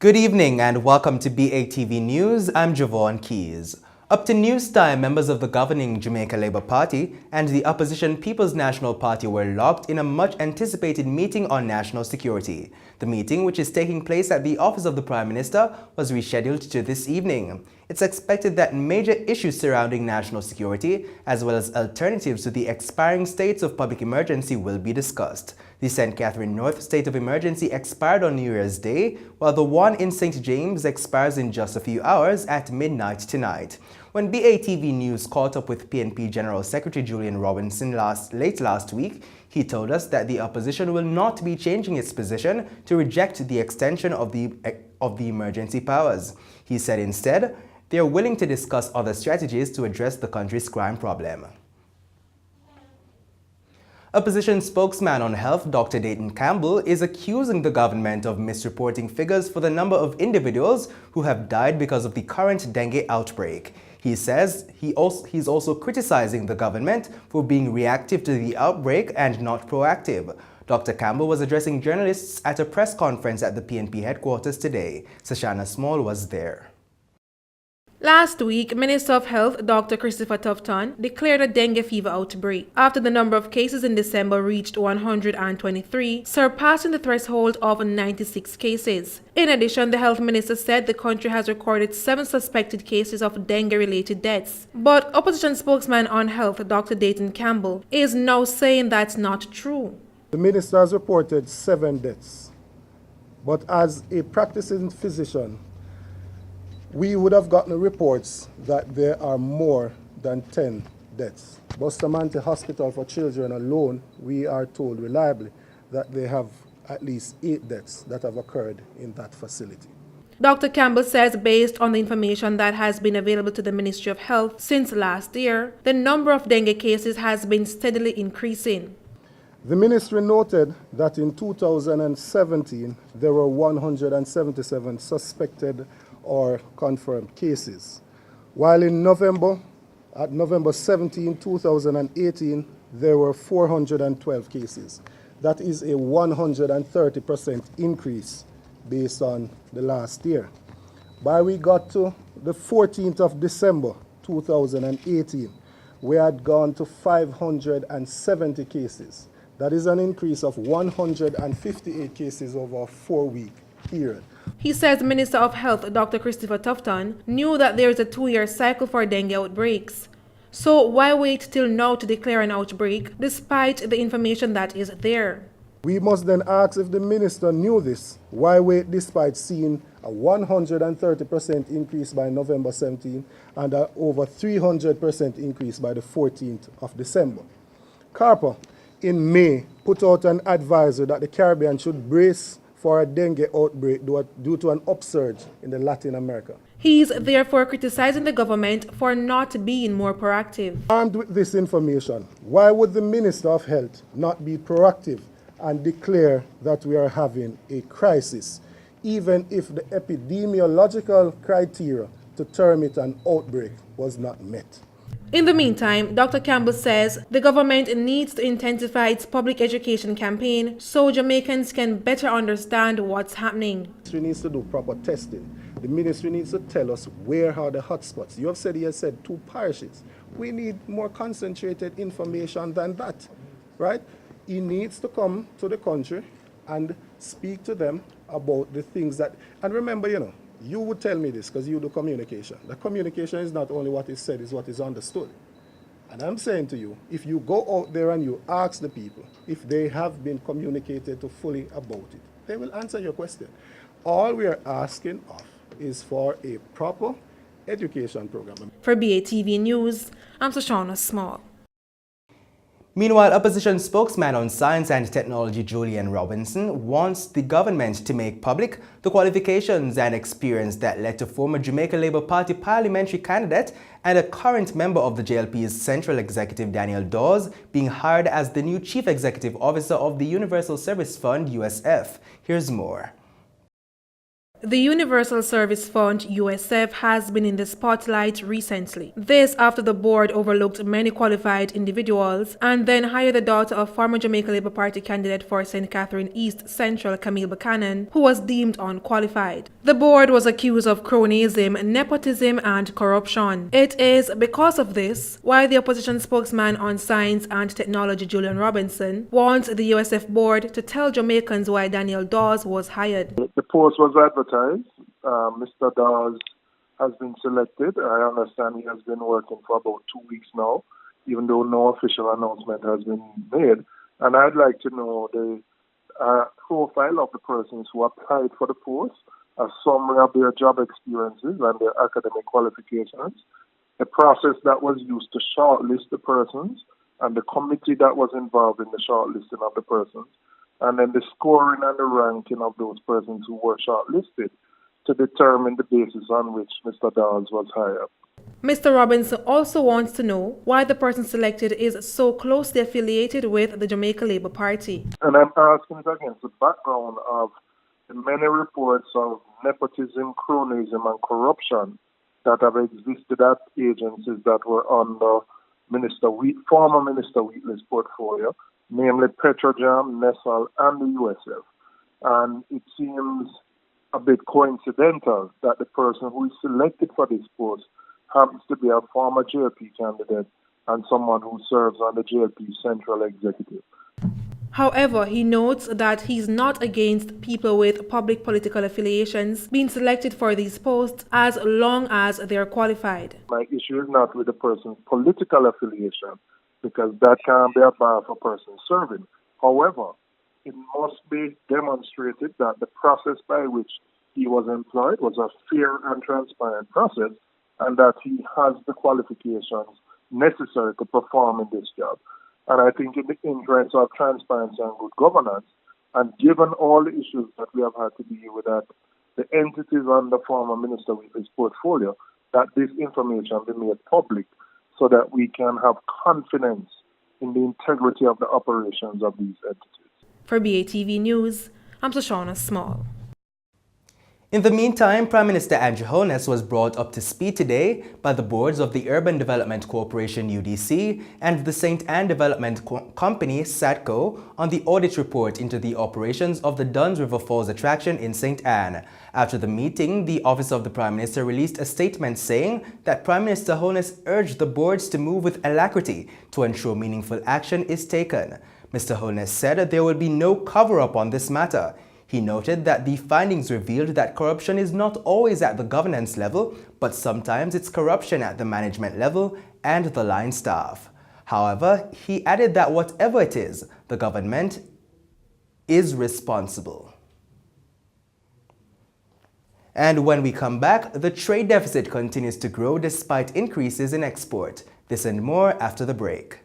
Good evening and welcome to BATV News. I'm Javon Keys. Up to news time, members of the governing Jamaica Labour Party and the opposition People's National Party were locked in a much-anticipated meeting on national security. The meeting, which is taking place at the office of the Prime Minister, was rescheduled to this evening. It's expected that major issues surrounding national security, as well as alternatives to the expiring states of public emergency, will be discussed. The St. Catherine North state of emergency expired on New Year's Day, while the one in St. James expires in just a few hours at midnight tonight. When BATV News caught up with PNP General Secretary Julian Robinson late last week, he told us that the opposition will not be changing its position to reject the extension of the emergency powers. He said instead, they are willing to discuss other strategies to address the country's crime problem. Opposition spokesman on health, Dr. Dayton Campbell, is accusing the government of misreporting figures for the number of individuals who have died because of the current dengue outbreak. He says he's also criticizing the government for being reactive to the outbreak and not proactive. Dr. Campbell was addressing journalists at a press conference at the PNP headquarters today. Sashana Small was there. Last week, Minister of Health Dr. Christopher Tufton declared a dengue fever outbreak after the number of cases in December reached 123, surpassing the threshold of 96 cases. In addition, the health minister said the country has recorded 7 suspected cases of dengue-related deaths. But opposition spokesman on health Dr. Dayton Campbell is now saying that's not true. The minister has reported 7 deaths, but as a practicing physician, we would have gotten reports that there are more than 10 deaths. Bustamante Hospital for Children alone, we are told reliably that they have at least 8 deaths that have occurred in that facility. Dr. Campbell says based on the information that has been available to the Ministry of Health since last year, the number of dengue cases has been steadily increasing. The ministry noted that in 2017, there were 177 suspected or confirmed cases, while in November 17, 2018, there were 412 cases. That is a 130% increase based on the last year. By we got to the 14th of December 2018, we had gone to 570 cases. That is an increase of 158 cases over a 4-week period. He says Minister of Health Dr. Christopher Tufton knew that there is a 2-year cycle for dengue outbreaks. So why wait till now to declare an outbreak despite the information that is there? We must then ask if the minister knew this. Why wait despite seeing a 130% increase by November 17 and an over 300% increase by the 14th of December? CARPA in May put out an advisory that the Caribbean should brace for a dengue outbreak due to an upsurge in the Latin America. He's therefore criticizing the government for not being more proactive. Armed with this information, why would the Minister of Health not be proactive and declare that we are having a crisis, even if the epidemiological criteria to term it an outbreak was not met? In the meantime, Dr. Campbell says the government needs to intensify its public education campaign so Jamaicans can better understand what's happening. The ministry needs to do proper testing. The ministry needs to tell us where are the hotspots. You have said 2 parishes. We need more concentrated information than that, right? He needs to come to the country and speak to them about the things that, and remember, you would tell me this because you do communication. The communication is not only what is said, it's what is understood. And I'm saying to you, if you go out there and you ask the people if they have been communicated to fully about it, they will answer your question. All we are asking of is for a proper education program. For BATV News, I'm Sashana Small. Meanwhile, opposition spokesman on science and technology Julian Robinson wants the government to make public the qualifications and experience that led to former Jamaica Labour Party parliamentary candidate and a current member of the JLP's Central Executive Daniel Dawes being hired as the new Chief Executive Officer of the Universal Service Fund, USF. Here's more. The Universal Service Fund, USF, has been in the spotlight recently. This after the board overlooked many qualified individuals and then hired the daughter of former Jamaica Labour Party candidate for St. Catherine East Central, Camille Buchanan, who was deemed unqualified. The board was accused of cronyism, nepotism, and corruption. It is because of this why the opposition spokesman on science and technology, Julian Robinson, wants the USF board to tell Jamaicans why Daniel Dawes was hired. The post was advertised. Mr. Dawes has been selected. I understand he has been working for about 2 weeks now, even though no official announcement has been made. And I'd like to know the profile of the persons who applied for the post, a summary of their job experiences and their academic qualifications, the process that was used to shortlist the persons, and the committee that was involved in the shortlisting of the persons, and then the scoring and the ranking of those persons who were shortlisted to determine the basis on which Mr. Dawes was hired. Mr. Robinson also wants to know why the person selected is so closely affiliated with the Jamaica Labour Party. And I'm asking it against the background of the many reports of nepotism, cronyism, and corruption that have existed at agencies that were under former Minister Wheatley's portfolio, namely Petrojam, Nestle, and the USF. And it seems a bit coincidental that the person who is selected for this post happens to be a former JLP candidate and someone who serves on the JLP Central Executive. However, he notes that he's not against people with public political affiliations being selected for these posts as long as they're qualified. My issue is not with the person's political affiliation, because that can be a bar for a person serving. However, it must be demonstrated that the process by which he was employed was a fair and transparent process, and that he has the qualifications necessary to perform in this job. And I think in the interest of transparency and good governance, and given all the issues that we have had to deal with at the entities under former Minister Wheatley's portfolio, that this information be made public so that we can have confidence in the integrity of the operations of these entities. For BATV News, I'm Shoshana Small. In the meantime, Prime Minister Andrew Holness was brought up to speed today by the boards of the Urban Development Corporation UDC and the St. Anne Development Company SATCO on the audit report into the operations of the Duns River Falls attraction in St. Anne. After the meeting, the Office of the Prime Minister released a statement saying that Prime Minister Holness urged the boards to move with alacrity to ensure meaningful action is taken. Mr. Holness said there will be no cover-up on this matter. He noted that the findings revealed that corruption is not always at the governance level, but sometimes it's corruption at the management level and the line staff. However, he added that whatever it is, the government is responsible. And when we come back, the trade deficit continues to grow despite increases in export. This and more after the break.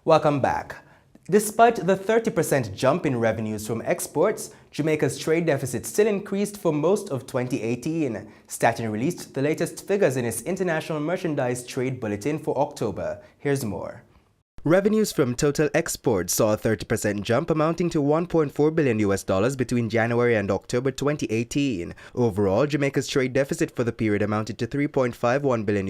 Welcome back. Despite the 30% jump in revenues from exports, Jamaica's trade deficit still increased for most of 2018. Statin released the latest figures in its International Merchandise Trade Bulletin for October. Here's more. Revenues from total exports saw a 30% jump amounting to $1.4 billion between January and October 2018. Overall, Jamaica's trade deficit for the period amounted to $3.51 billion.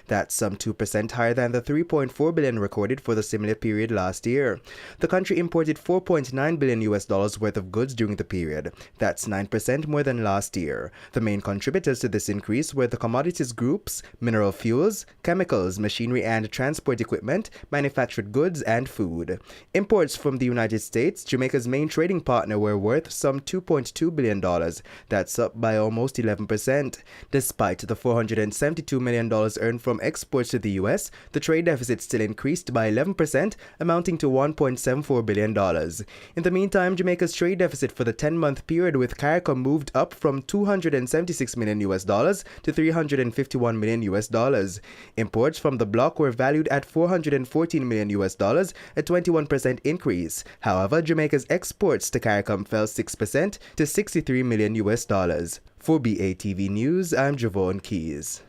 That's some 2% higher than the $3.4 billion recorded for the similar period last year. The country imported $4.9 billion worth of goods during the period. That's 9% more than last year. The main contributors to this increase were the commodities groups, mineral fuels, chemicals, machinery and transport equipment, manufactured goods and food. Imports from the United States, Jamaica's main trading partner, were worth some $2.2 billion. That's up by almost 11%. Despite the $472 million earned from exports to the U.S., the trade deficit still increased by 11%, amounting to $1.74 billion. In the meantime, Jamaica's trade deficit for the 10-month period with CARICOM moved up from $276 million to $351 million. Imports from the bloc were valued at $414 million, a 21% increase. However, Jamaica's exports to CARICOM fell 6% to $63 million. For BATV News, I'm Javon Keys.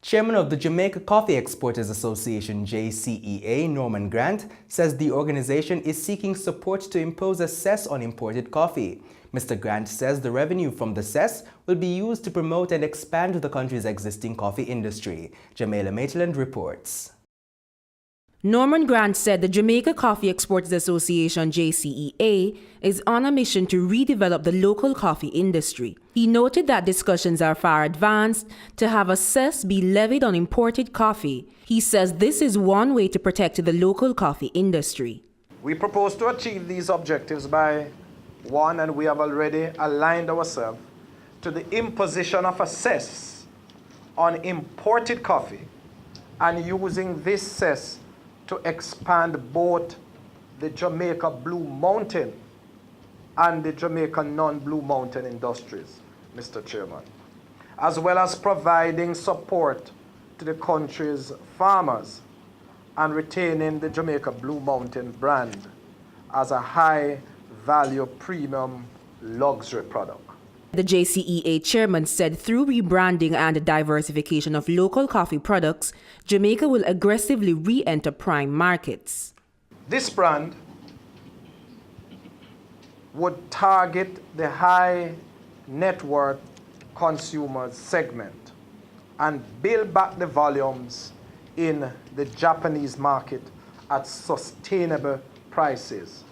Chairman of the Jamaica Coffee Exporters Association, JCEA, Norman Grant, says the organization is seeking support to impose a cess on imported coffee. Mr. Grant says the revenue from the cess will be used to promote and expand the country's existing coffee industry. Jamila Maitland reports. Norman Grant said the Jamaica Coffee Exporters Association, JCEA, is on a mission to redevelop the local coffee industry. He noted that discussions are far advanced to have a cess be levied on imported coffee. He says this is one way to protect the local coffee industry. We propose to achieve these objectives by, one, and we have already aligned ourselves to the imposition of a cess on imported coffee and using this cess to expand both the Jamaica Blue Mountain and the Jamaica non-Blue Mountain industries, Mr. Chairman, as well as providing support to the country's farmers and retaining the Jamaica Blue Mountain brand as a high-value premium luxury product. The JCEA chairman said through rebranding and diversification of local coffee products, Jamaica will aggressively re-enter prime markets. This brand would target the high net worth consumers segment and build back the volumes in the Japanese market at sustainable prices,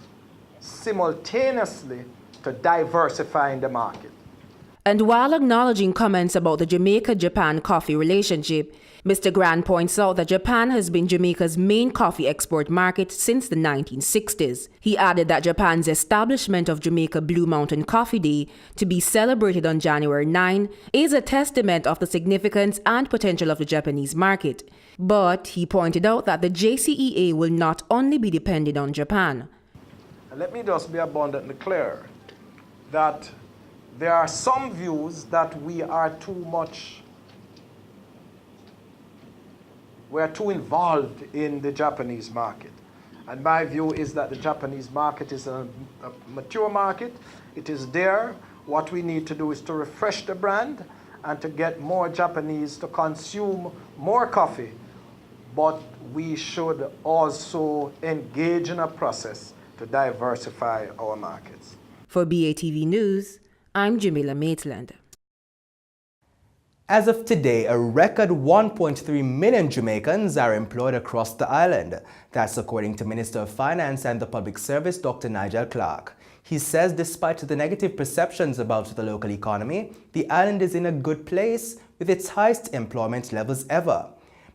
simultaneously to diversifying the market. And while acknowledging comments about the Jamaica-Japan coffee relationship, Mr. Grant points out that Japan has been Jamaica's main coffee export market since the 1960s. He added that Japan's establishment of Jamaica Blue Mountain Coffee Day, to be celebrated on January 9, is a testament of the significance and potential of the Japanese market. But he pointed out that the JCEA will not only be dependent on Japan. And let me just be abundantly clear that there are some views that we are too involved in the Japanese market. And my view is that the Japanese market is a mature market. It is there. What we need to do is to refresh the brand and to get more Japanese to consume more coffee. But we should also engage in a process to diversify our markets. For BATV News, I'm Jamila Maitland. As of today, a record 1.3 million Jamaicans are employed across the island. That's according to Minister of Finance and the Public Service, Dr. Nigel Clark. He says despite the negative perceptions about the local economy, the island is in a good place with its highest employment levels ever.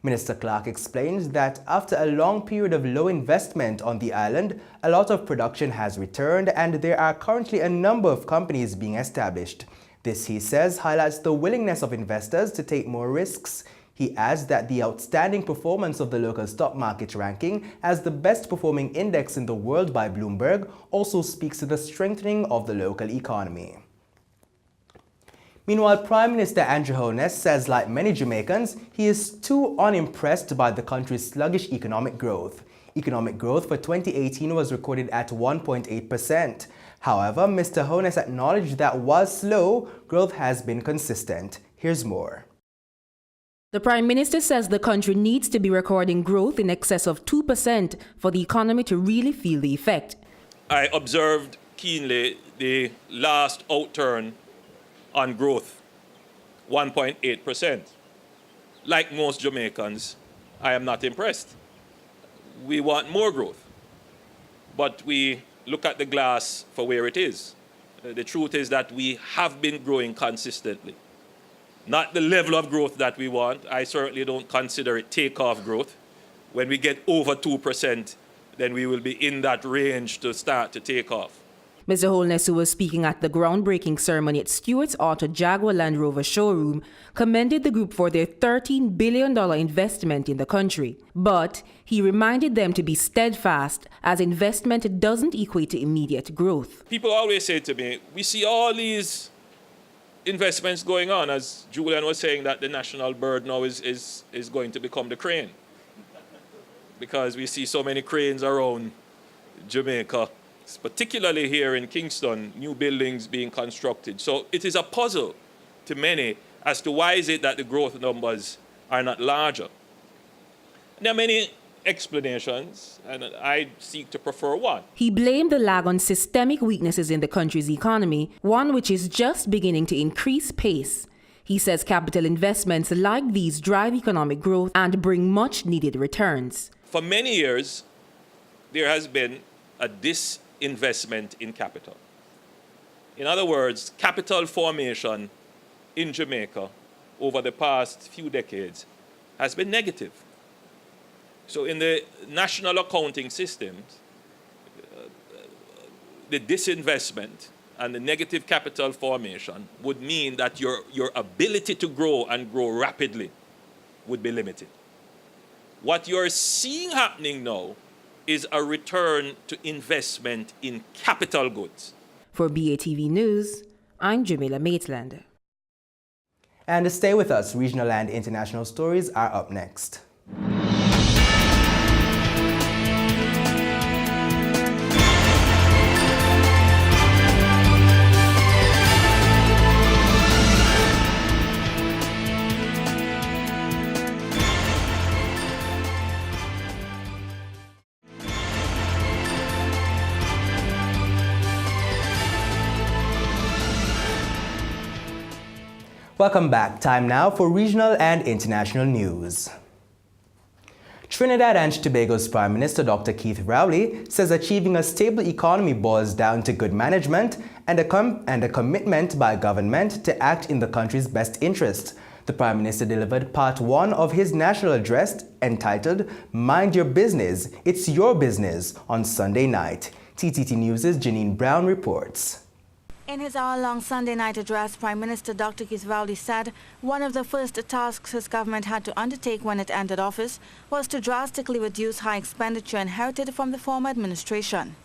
Minister Clark explains that after a long period of low investment on the island, a lot of production has returned and there are currently a number of companies being established. This, he says, highlights the willingness of investors to take more risks. He adds that the outstanding performance of the local stock market ranking as the best performing index in the world by Bloomberg also speaks to the strengthening of the local economy. Meanwhile, Prime Minister Andrew Holness says, like many Jamaicans, he is too unimpressed by the country's sluggish economic growth. Economic growth for 2018 was recorded at 1.8%. However, Mr. Holness acknowledged that while slow, growth has been consistent. Here's more. The Prime Minister says the country needs to be recording growth in excess of 2% for the economy to really feel the effect. I observed keenly the last outturn on growth, 1.8%. Like most Jamaicans, I am not impressed. We want more growth, but we look at the glass for where it is. The truth is that we have been growing consistently. Not the level of growth that we want. I certainly don't consider it takeoff growth. When we get over 2%, then we will be in that range to start to take off. Mr. Holness, who was speaking at the groundbreaking ceremony at Stewart's Auto Jaguar Land Rover showroom, commended the group for their $13 billion investment in the country. But he reminded them to be steadfast, as investment doesn't equate to immediate growth. People always say to me, we see all these investments going on, as Julian was saying, that the national bird now is going to become the crane. Because we see so many cranes around Jamaica, particularly here in Kingston, new buildings being constructed. So it is a puzzle to many as to why is it that the growth numbers are not larger. There are many explanations, and I seek to prefer one. He blamed the lag on systemic weaknesses in the country's economy, one which is just beginning to increase pace. He says capital investments like these drive economic growth and bring much-needed returns. For many years, there has been a disinvestment in capital. In other words, capital formation in Jamaica over the past few decades has been negative. So in the national accounting systems, the disinvestment and the negative capital formation would mean that your ability to grow and grow rapidly would be limited. What you're seeing happening now is a return to investment in capital goods. For BATV News, I'm Jamila Maitland. And to stay with us, regional and international stories are up next. Welcome back. Time now for regional and international news. Trinidad and Tobago's Prime Minister Dr. Keith Rowley says achieving a stable economy boils down to good management and a commitment by government to act in the country's best interest. The Prime Minister delivered part one of his national address entitled Mind Your Business, It's Your Business on Sunday night. TTT News' Janine Brown reports. In his hour-long Sunday night address, Prime Minister Dr. Keith Rowley said one of the first tasks his government had to undertake when it entered office was to drastically reduce high expenditure inherited from the former administration.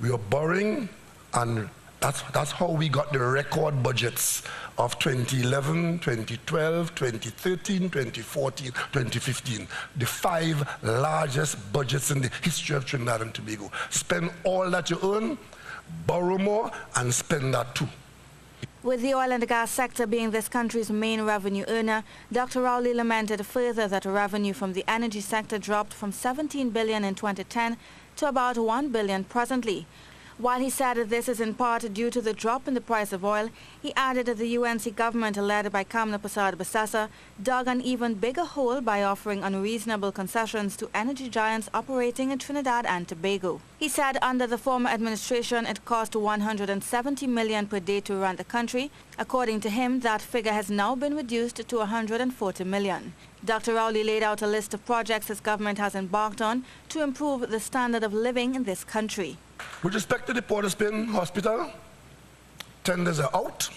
We are borrowing, and that's how we got the record budgets of 2011, 2012, 2013, 2014, 2015. The 5 largest budgets in the history of Trinidad and Tobago. Spend all that you earn, borrow more, and spend that too. With the oil and gas sector being this country's main revenue earner, Dr. Rowley lamented further that revenue from the energy sector dropped from $17 billion in 2010 to about $1 billion presently. While he said that this is in part due to the drop in the price of oil, he added that the UNC government, led by Kamna Prasad Basesa, dug an even bigger hole by offering unreasonable concessions to energy giants operating in Trinidad and Tobago. He said under the former administration it cost $170 million per day to run the country. According to him, that figure has now been reduced to $140 million. Dr. Rowley laid out a list of projects his government has embarked on to improve the standard of living in this country. With respect to the Port of Spain Hospital, tenders are out.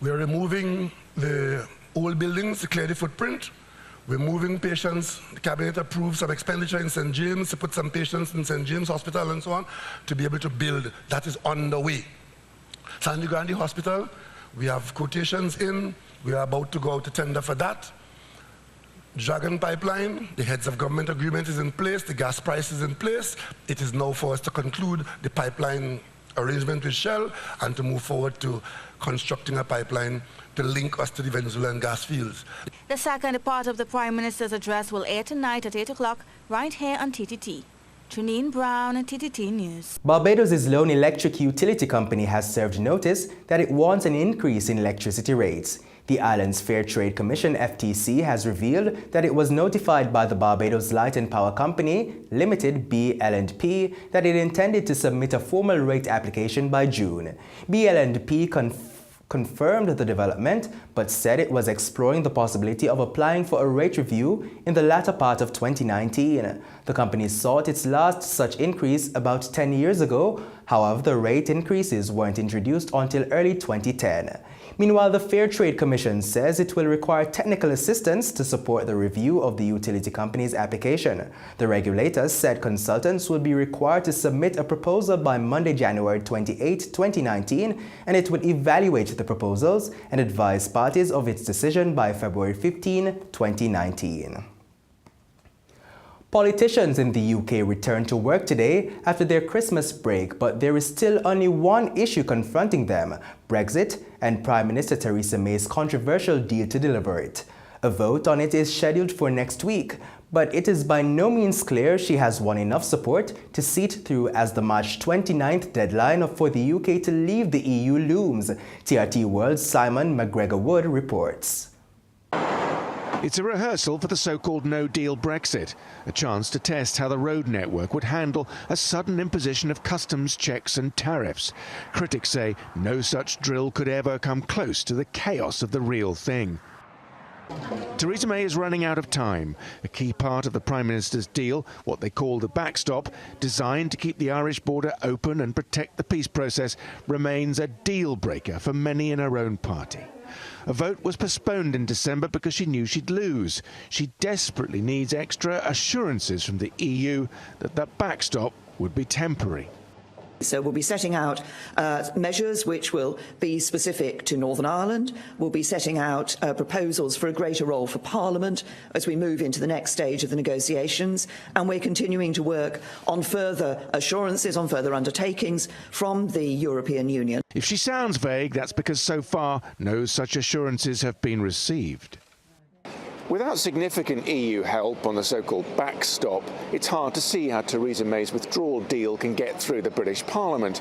We are removing the old buildings to clear the footprint. We're moving patients. The cabinet approved some expenditure in St. James to put some patients in St. James Hospital and so on to be able to build. That is on the way. Sandy Grande Hospital, we have quotations in. We are about to go out to tender for that. Dragon Pipeline, the heads of government agreement is in place, the gas price is in place. It is now for us to conclude the pipeline arrangement with Shell and to move forward to constructing a pipeline to link us to the Venezuelan gas fields. The second part of the Prime Minister's address will air tonight at 8 o'clock right here on TTT. Janine Brown and TTT News. Barbados' lone electric utility company has served notice that it wants an increase in electricity rates. The island's Fair Trade Commission, FTC, has revealed that it was notified by the Barbados Light and Power Company, Limited, BL&P, that it intended to submit a formal rate application by June. BL&P confirmed the development but said it was exploring the possibility of applying for a rate review in the latter part of 2019. The company sought its last such increase about 10 years ago. However, the rate increases weren't introduced until early 2010. Meanwhile, the Fair Trade Commission says it will require technical assistance to support the review of the utility company's application. The regulators said consultants will be required to submit a proposal by Monday, January 28, 2019, and it would evaluate the proposals and advise parties of its decision by February 15, 2019. Politicians in the UK returned to work today after their Christmas break, but there is still only one issue confronting them: Brexit and Prime Minister Theresa May's controversial deal to deliver it. A vote on it is scheduled for next week, but it is by no means clear she has won enough support to see it through as the March 29th deadline for the UK to leave the EU looms. TRT World's Simon McGregor-Wood reports. It's a rehearsal for the so-called no-deal Brexit, a chance to test how the road network would handle a sudden imposition of customs checks and tariffs. Critics say no such drill could ever come close to the chaos of the real thing. Theresa May is running out of time. A key part of the Prime Minister's deal, what they call the backstop, designed to keep the Irish border open and protect the peace process, remains a deal-breaker for many in her own party. A vote was postponed in December because she knew she'd lose. She desperately needs extra assurances from the EU that that backstop would be temporary. So we'll be setting out measures which will be specific to Northern Ireland. We'll be setting out proposals for a greater role for Parliament as we move into the next stage of the negotiations. And we're continuing to work on further assurances, on further undertakings from the European Union. If she sounds vague, that's because so far no such assurances have been received. Without significant EU help on the so-called backstop, it's hard to see how Theresa May's withdrawal deal can get through the British Parliament.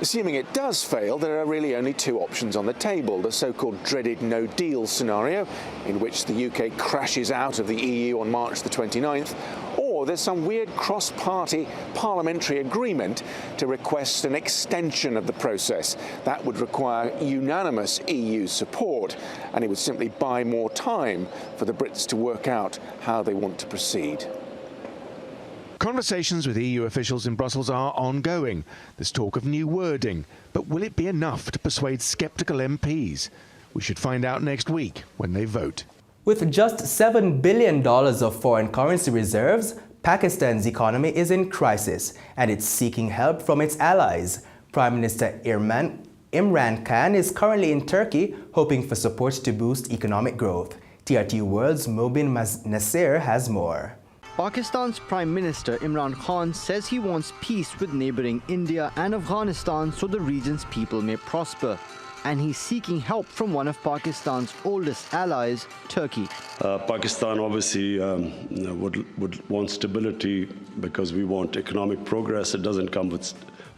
Assuming it does fail, there are really only two options on the table: the so-called dreaded no-deal scenario, in which the UK crashes out of the EU on March the 29th, or there's some weird cross-party parliamentary agreement to request an extension of the process. That would require unanimous EU support, and it would simply buy more time for the Brits to work out how they want to proceed. Conversations with EU officials in Brussels are ongoing. There's talk of new wording, but will it be enough to persuade sceptical MPs? We should find out next week when they vote. With just $7 billion of foreign currency reserves, Pakistan's economy is in crisis and it's seeking help from its allies. Prime Minister Imran Khan is currently in Turkey, hoping for support to boost economic growth. TRT World's Mobin Nasir has more. Pakistan's Prime Minister Imran Khan says he wants peace with neighboring India and Afghanistan so the region's people may prosper. And he's seeking help from one of Pakistan's oldest allies, Turkey. Pakistan obviously would want stability because we want economic progress. It doesn't come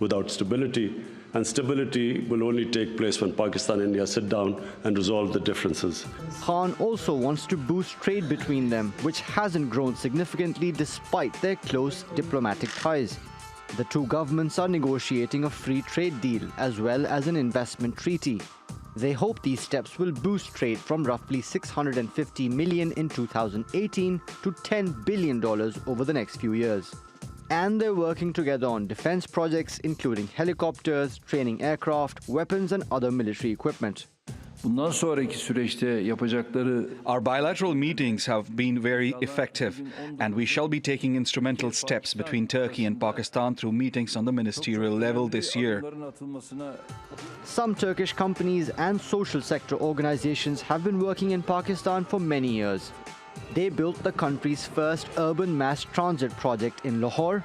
without stability. And stability will only take place when Pakistan and India sit down and resolve the differences. Khan also wants to boost trade between them, which hasn't grown significantly despite their close diplomatic ties. The two governments are negotiating a free trade deal as well as an investment treaty. They hope these steps will boost trade from roughly $650 million in 2018 to $10 billion over the next few years. And they're working together on defense projects, including helicopters, training aircraft, weapons and other military equipment. Our bilateral meetings have been very effective, and we shall be taking instrumental steps between Turkey and Pakistan through meetings on the ministerial level this year. Some Turkish companies and social sector organizations have been working in Pakistan for many years. They built the country's first urban mass transit project in Lahore,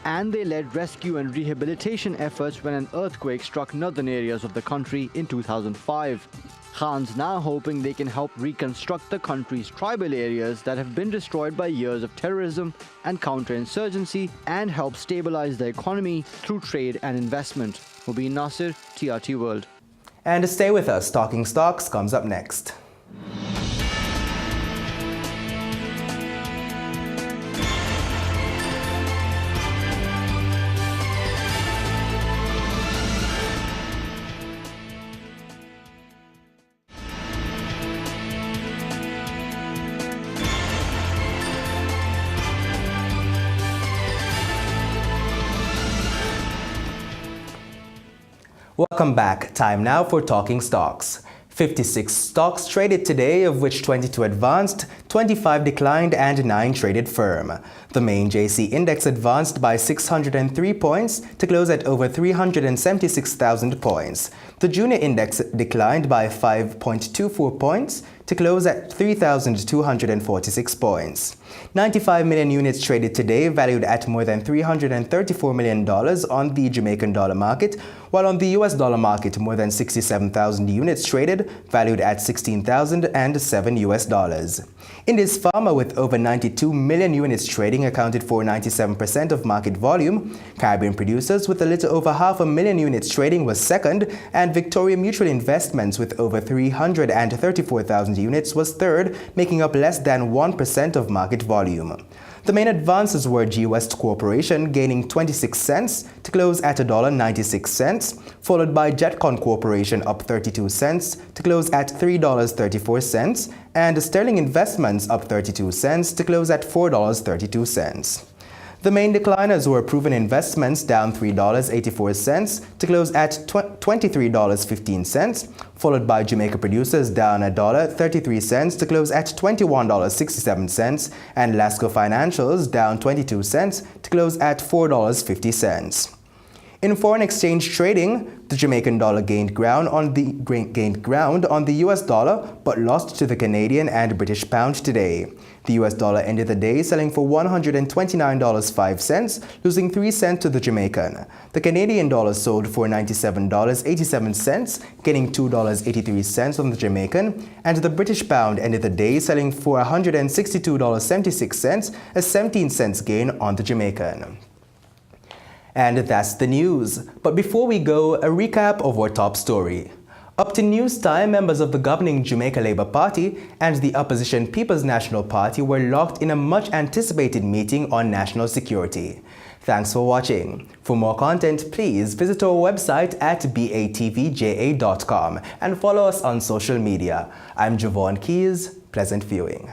and they led rescue and rehabilitation efforts when an earthquake struck northern areas of the country in 2005. Khan's now hoping they can help reconstruct the country's tribal areas that have been destroyed by years of terrorism and counterinsurgency and help stabilize the economy through trade and investment. Mubin Nasir, TRT World. And stay with us, Talking Stocks comes up next. Welcome back. Time now for Talking Stocks. 56 stocks traded today, of which 22 advanced, 25 declined, and 9 traded firm. The main JC index advanced by 603 points to close at over 376,000 points. The junior index declined by 5.24 points to close at 3,246 points. 95 million units traded today, valued at more than $334 million on the Jamaican dollar market, while on the US dollar market, more than 67,000 units traded, valued at $16,007 US. India's pharma, with over 92 million units trading, accounted for 97% of market volume. Caribbean producers, with a little over 500,000 units trading, was second, and Victoria Mutual Investments, with over 334,000 units, was third, making up less than 1% of market volume. The main advances were G West Corporation, gaining 26 cents to close at $1.96, followed by Jetcon Corporation, up 32 cents to close at $3.34, and Sterling Investments, up 32 cents to close at $4.32. The main decliners were Proven Investments, down $3.84 to close at $23.15, followed by Jamaica Producers, down $1.33 to close at $21.67, and Lasco Financials, down 22 cents to close at $4.50. In foreign exchange trading, the Jamaican dollar gained ground on the US dollar, but lost to the Canadian and British pound today. The US dollar ended the day selling for $129.05, losing 3 cents to the Jamaican. The Canadian dollar sold for $97.87, gaining $2.83 on the Jamaican, and the British pound ended the day selling for $162.76, a 17 cents gain on the Jamaican. And that's the news. But before we go, a recap of our top story. Up to news time, members of the governing Jamaica Labour Party and the opposition People's National Party were locked in a much-anticipated meeting on national security. Thanks for watching. For more content, please visit our website at batvja.com and follow us on social media. I'm Javon Keys. Pleasant viewing.